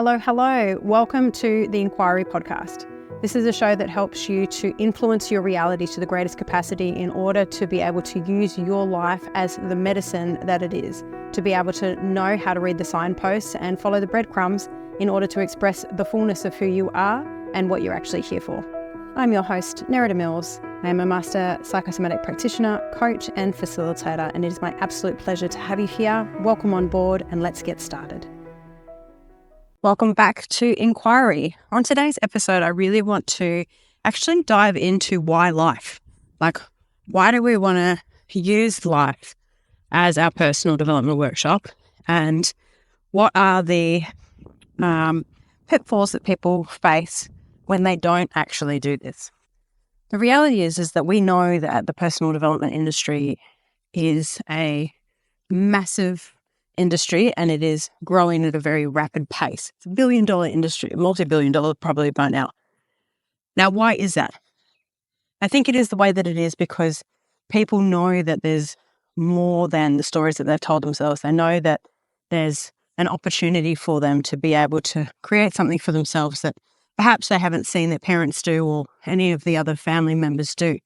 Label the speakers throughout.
Speaker 1: Hello, hello. Welcome to the Enquiry podcast. This is a show that helps you to influence your reality to the greatest capacity in order to be able to use your life as the medicine that it is, to be able to know how to read the signposts and follow the breadcrumbs in order to express the fullness of who you are and what you're actually here for. I'm your host, Nerida Mills. I am a master psychosomatic practitioner, coach and facilitator, and it is my absolute pleasure to have you here. Welcome on board and let's get started. Welcome back to Enquiry. On today's episode, I really want to actually dive into why life. Like, why do we want to use life as our personal development workshop? And what are the pitfalls that people face when they don't actually do this? The reality is that we know that the personal development industry is a massive industry and it is growing at a very rapid pace. It's a billion-dollar industry, multi-billion-dollar probably by now. Now, why is that? I think it is the way that it is because people know that there's more than the stories that they've told themselves. They know that there's an opportunity for them to be able to create something for themselves that perhaps they haven't seen their parents do or any of the other family members do.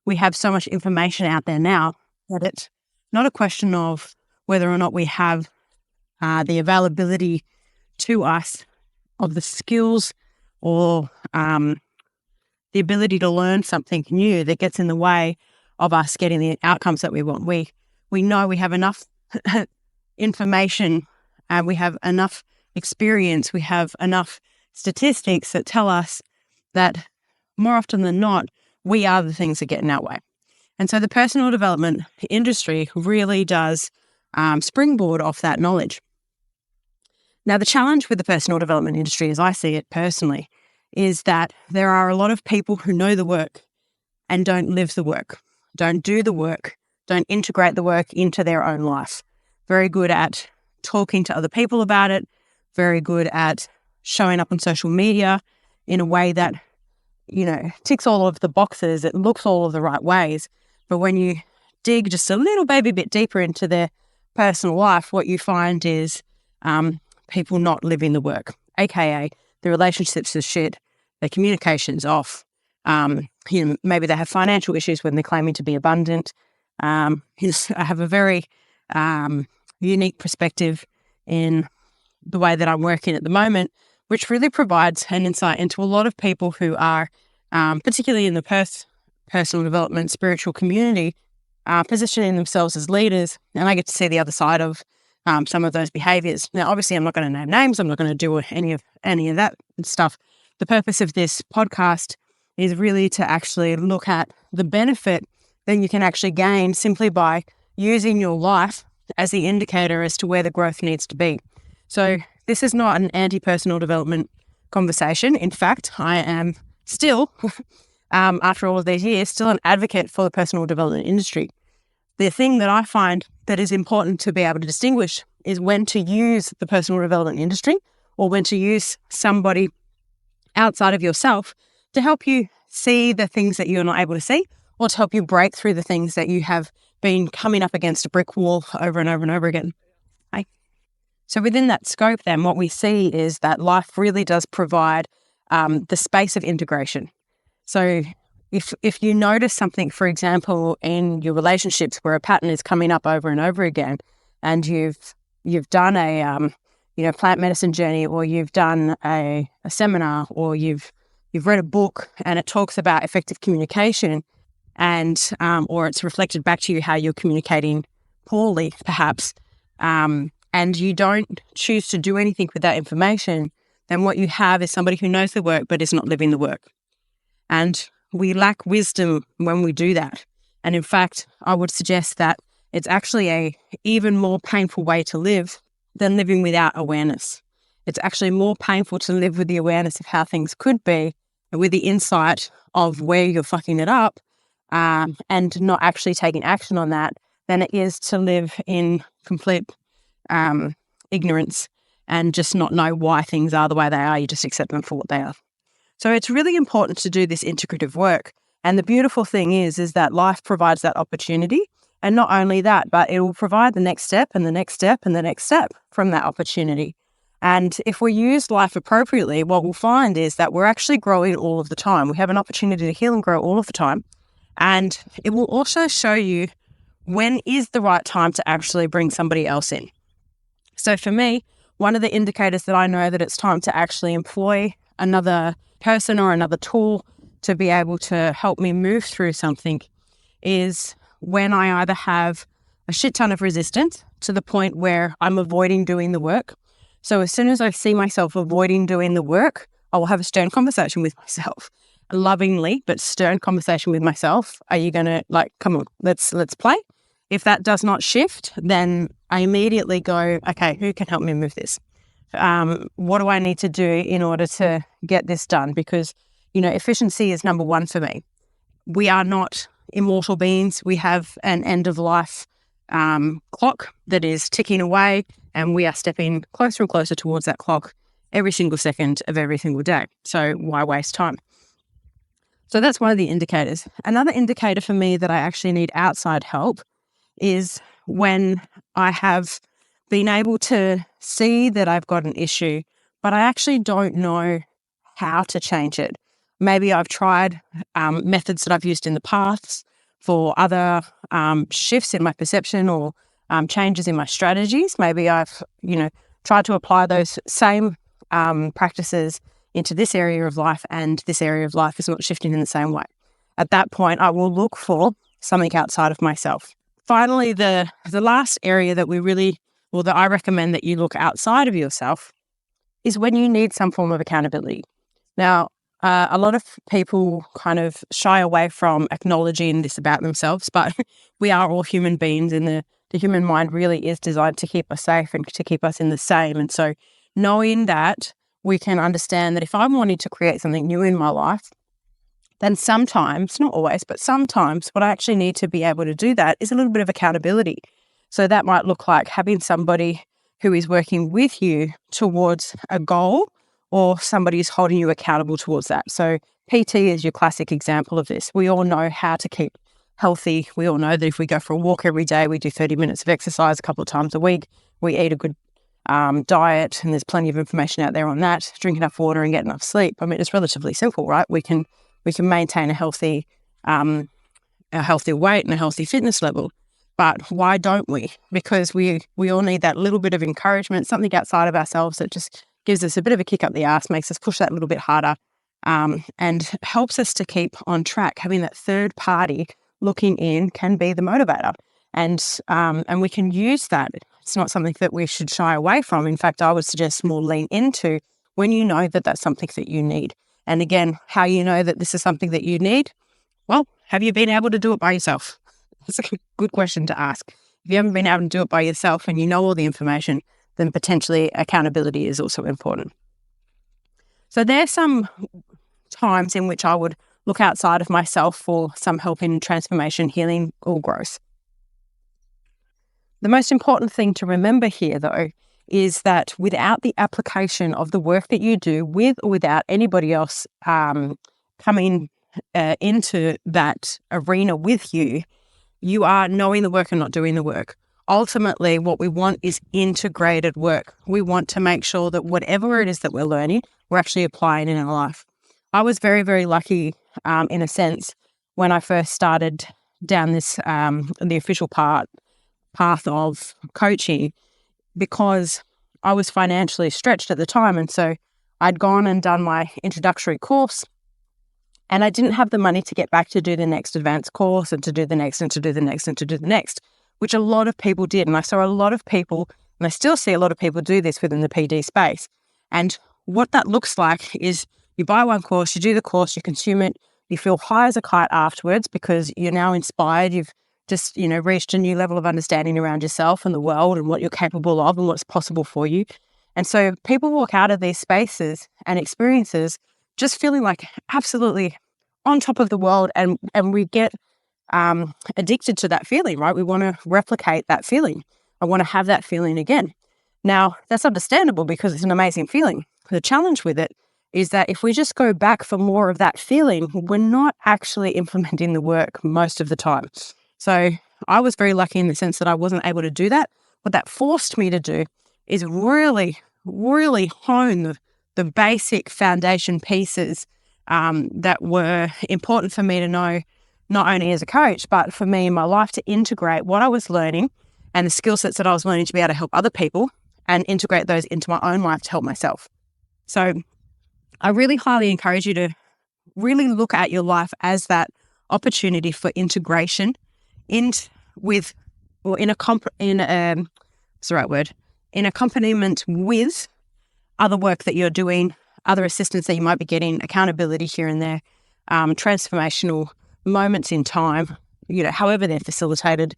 Speaker 1: We have so much information out there now that it's not a question of whether or not we have the availability to us of the skills or the ability to learn something new that gets in the way of us getting the outcomes that we want. We know we have enough information and we have enough experience, we have enough statistics that tell us that more often than not, we are the things that get in our way. And so the personal development industry really does springboard off that knowledge. Now, the challenge with the personal development industry, as I see it personally, is that there are a lot of people who know the work and don't live the work, don't do the work, don't integrate the work into their own life. Very good at talking to other people about it, very good at showing up on social media in a way that, ticks all of the boxes, it looks all of the right ways. But when you dig just a little baby bit deeper into their personal life, what you find is people not living the work, aka the relationships are shit, their communication's off. Maybe they have financial issues when they're claiming to be abundant. I have a very unique perspective in the way that I'm working at the moment, which really provides an insight into a lot of people who are, particularly in the personal development, spiritual community, positioning themselves as leaders, and I get to see the other side of some of those behaviours. Now, obviously, I'm not going to name names. I'm not going to do any of that stuff. The purpose of this podcast is really to actually look at the benefit that you can actually gain simply by using your life as the indicator as to where the growth needs to be. So this is not an anti-personal development conversation. In fact, I am still, after all of these years, still an advocate for the personal development industry. The thing that I find that is important to be able to distinguish is when to use the personal development industry or when to use somebody outside of yourself to help you see the things that you're not able to see or to help you break through the things that you have been coming up against a brick wall over and over and over again. So within that scope then, what we see is that life really does provide the space of integration. So if you notice something, for example, in your relationships where a pattern is coming up over and over again, and you've done a plant medicine journey, or you've done a seminar, or you've read a book and it talks about effective communication, and or it's reflected back to you how you're communicating poorly, perhaps, and you don't choose to do anything with that information, then what you have is somebody who knows the work but is not living the work. And we lack wisdom when we do that. And in fact, I would suggest that it's actually a even more painful way to live than living without awareness. It's actually more painful to live with the awareness of how things could be and with the insight of where you're fucking it up and not actually taking action on that than it is to live in complete ignorance and just not know why things are the way they are. You just accept them for what they are. So it's really important to do this integrative work. And the beautiful thing is that life provides that opportunity. And not only that, but it will provide the next step and the next step and the next step from that opportunity. And if we use life appropriately, what we'll find is that we're actually growing all of the time. We have an opportunity to heal and grow all of the time. And it will also show you when is the right time to actually bring somebody else in. So for me, one of the indicators that I know that it's time to actually employ another person or another tool to be able to help me move through something is when I either have a shit ton of resistance to the point where I'm avoiding doing the work. So as soon as I see myself avoiding doing the work, I will have a stern conversation with myself, a lovingly but stern conversation with myself. Are you going to come on, let's play? If that does not shift, then I immediately go, okay, who can help me move this? What do I need to do in order to get this done? Because, efficiency is number one for me. We are not immortal beings. We have an end of life clock that is ticking away, and we are stepping closer and closer towards that clock every single second of every single day. So why waste time? So that's one of the indicators. Another indicator for me that I actually need outside help is when I have been able to see that I've got an issue, but I actually don't know how to change it. Maybe I've tried methods that I've used in the past for other shifts in my perception or changes in my strategies. Maybe I've, tried to apply those same practices into this area of life, and this area of life is not shifting in the same way. At that point, I will look for something outside of myself. Finally, the last area that that I recommend that you look outside of yourself is when you need some form of accountability. Now, a lot of people kind of shy away from acknowledging this about themselves, but we are all human beings, and the human mind really is designed to keep us safe and to keep us in the same. And so knowing that we can understand that if I'm wanting to create something new in my life, then sometimes, not always, but sometimes what I actually need to be able to do that is a little bit of accountability. So that might look like having somebody who is working with you towards a goal, or somebody is holding you accountable towards that. So PT is your classic example of this. We all know how to keep healthy. We all know that if we go for a walk every day, we do 30 minutes of exercise a couple of times a week, we eat a good diet, and there's plenty of information out there on that, drink enough water and get enough sleep. I mean, it's relatively simple, right? We can maintain a healthy weight and a healthy fitness level. But why don't we? Because we all need that little bit of encouragement, something outside of ourselves that just gives us a bit of a kick up the arse, makes us push that little bit harder, and helps us to keep on track. Having that third party looking in can be the motivator. And we can use that. It's not something that we should shy away from. In fact, I would suggest more lean into when you know that that's something that you need. And again, how you know that this is something that you need? Well, have you been able to do it by yourself? That's a good question to ask. If you haven't been able to do it by yourself and you know all the information, then potentially accountability is also important. So there's some times in which I would look outside of myself for some help in transformation, healing, or growth. The most important thing to remember here, though, is that without the application of the work that you do, with or without anybody else coming into that arena with you, you are knowing the work and not doing the work. Ultimately, what we want is integrated work. We want to make sure that whatever it is that we're learning, we're actually applying in our life. I was very, very lucky in a sense when I first started down this, the official path of coaching, because I was financially stretched at the time. And so I'd gone and done my introductory course, and I didn't have the money to get back to do the next advanced course and to do the next and to do the next and to do the next, which a lot of people did. And I saw a lot of people, and I still see a lot of people do this within the PD space. And what that looks like is you buy one course, you do the course, you consume it, you feel high as a kite afterwards because you're now inspired. You've just, reached a new level of understanding around yourself and the world and what you're capable of and what's possible for you. And so people walk out of these spaces and experiences just feeling like absolutely on top of the world, and we get addicted to that feeling, right? We want to replicate that feeling. I want to have that feeling again. Now, that's understandable because it's an amazing feeling. The challenge with it is that if we just go back for more of that feeling, we're not actually implementing the work most of the time. So I was very lucky in the sense that I wasn't able to do that. What that forced me to do is really, really hone the basic foundation pieces that were important for me to know, not only as a coach, but for me in my life, to integrate what I was learning and the skill sets that I was learning to be able to help other people and integrate those into my own life to help myself. So I really highly encourage you to really look at your life as that opportunity for integration in accompaniment with other work that you're doing, other assistance that you might be getting, accountability here and there, transformational moments in time, however they're facilitated,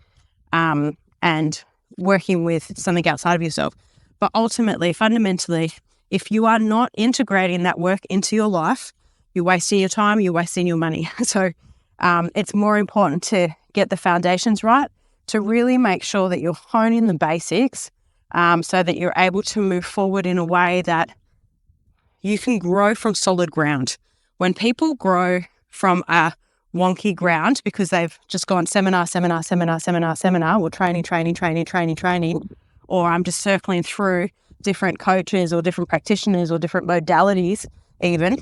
Speaker 1: and working with something outside of yourself. But ultimately, fundamentally, if you are not integrating that work into your life, you're wasting your time, you're wasting your money. So it's more important to get the foundations right, to really make sure that you're honing the basics so that you're able to move forward in a way that you can grow from solid ground. When people grow from a wonky ground because they've just gone seminar, or training, or I'm just circling through different coaches or different practitioners or different modalities even.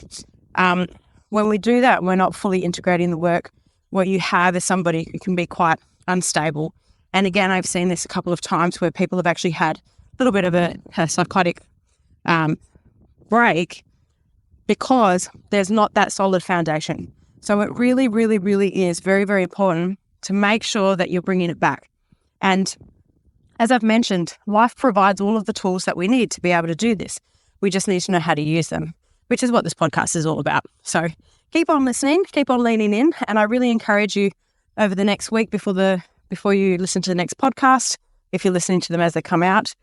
Speaker 1: When we do that, we're not fully integrating the work. What you have is somebody who can be quite unstable. And again, I've seen this a couple of times where people have actually had a little bit of a psychotic break because there's not that solid foundation. So it really, really, really is very, very important to make sure that you're bringing it back. And as I've mentioned, life provides all of the tools that we need to be able to do this. We just need to know how to use them, which is what this podcast is all about. So keep on listening, keep on leaning in. And I really encourage you over the next week before you listen to the next podcast, if you're listening to them as they come out,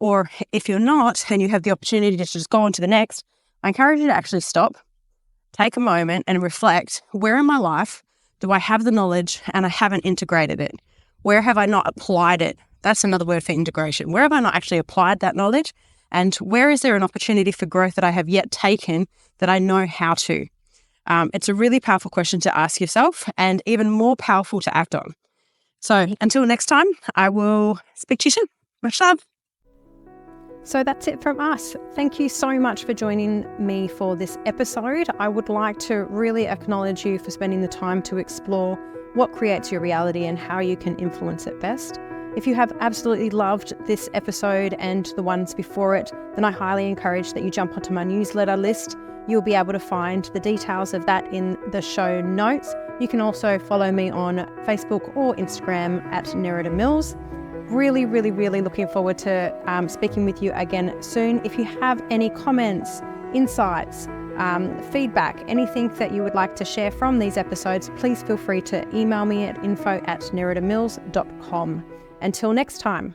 Speaker 1: or if you're not and you have the opportunity to just go on to the next, I encourage you to actually stop, take a moment and reflect, where in my life do I have the knowledge and I haven't integrated it? Where have I not applied it? That's another word for integration. Where have I not actually applied that knowledge? And where is there an opportunity for growth that I have yet taken that I know how to? It's a really powerful question to ask yourself and even more powerful to act on. So until next time, I will speak to you soon. Much love. So that's it from us. Thank you so much for joining me for this episode. I would like to really acknowledge you for spending the time to explore what creates your reality and how you can influence it best. If you have absolutely loved this episode and the ones before it, then I highly encourage that you jump onto my newsletter list. You'll be able to find the details of that in the show notes. You can also follow me on Facebook or Instagram at Nerida Mills. Really, really, really looking forward to speaking with you again soon. If you have any comments, insights, feedback, anything that you would like to share from these episodes, please feel free to email me at info@neridamills.com. Until next time.